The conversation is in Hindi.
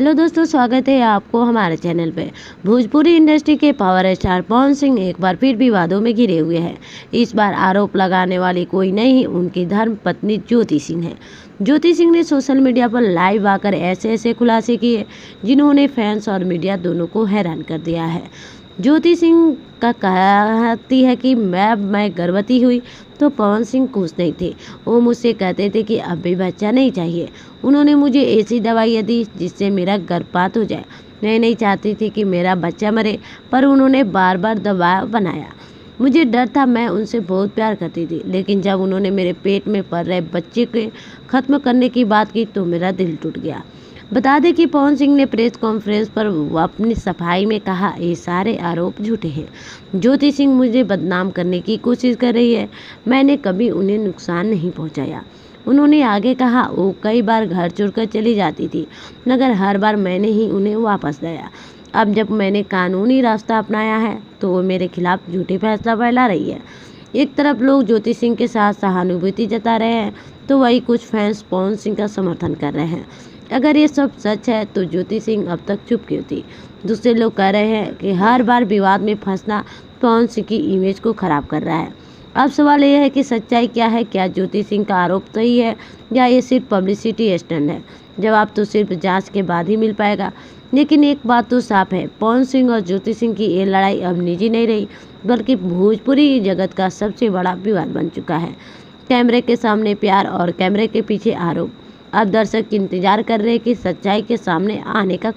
हेलो दोस्तों, स्वागत है आपको हमारे चैनल पे। भोजपुरी इंडस्ट्री के पावर स्टार पवन सिंह एक बार फिर विवादों में घिरे हुए हैं। इस बार आरोप लगाने वाली कोई नहीं, उनकी धर्म पत्नी ज्योति सिंह है। ज्योति सिंह ने सोशल मीडिया पर लाइव आकर ऐसे खुलासे किए जिन्होंने फैंस और मीडिया दोनों को हैरान कर दिया है। ज्योति सिंह का कहती है कि मैं गर्भवती हुई तो पवन सिंह खुश नहीं थे। वो मुझसे कहते थे कि अब भी बच्चा नहीं चाहिए। उन्होंने मुझे ऐसी दवाइयाँ दी जिससे मेरा गर्भपात हो जाए। मैं नहीं चाहती थी कि मेरा बच्चा मरे, पर उन्होंने बार बार दबाव बनाया। मुझे डर था, मैं उनसे बहुत प्यार करती थी, लेकिन जब उन्होंने मेरे पेट में पल रहे बच्चे के खत्म करने की बात की तो मेरा दिल टूट गया। बता दें कि पवन सिंह ने प्रेस कॉन्फ्रेंस पर अपनी सफाई में कहा, ये सारे आरोप झूठे हैं। ज्योति सिंह मुझे बदनाम करने की कोशिश कर रही है। मैंने कभी उन्हें नुकसान नहीं पहुंचाया। उन्होंने आगे कहा, वो कई बार घर छोड़कर चली जाती थी, मगर हर बार मैंने ही उन्हें वापस लाया। अब जब मैंने कानूनी रास्ता अपनाया है तो वो मेरे खिलाफ झूठी फैसला फैला रही है। एक तरफ लोग ज्योति सिंह के साथ सहानुभूति जता रहे हैं तो वही कुछ फैंस पवन सिंह का समर्थन कर रहे हैं। अगर ये सब सच है तो ज्योति सिंह अब तक चुप क्यों थी। दूसरे लोग कह रहे हैं कि हर बार विवाद में फंसना पवन सिंह की इमेज को खराब कर रहा है। अब सवाल यह है कि सच्चाई क्या है। क्या ज्योति सिंह का आरोप सही है या ये सिर्फ पब्लिसिटी स्टंट है? जवाब तो सिर्फ जांच के बाद ही मिल पाएगा। लेकिन एक बात तो साफ है, पवन सिंह और ज्योति सिंह की ये लड़ाई अब निजी नहीं रही, बल्कि भोजपुरी जगत का सबसे बड़ा विवाद बन चुका है। कैमरे के सामने प्यार और कैमरे के पीछे आरोप। अब दर्शक इंतजार कर रहे हैं कि सच्चाई के सामने आने का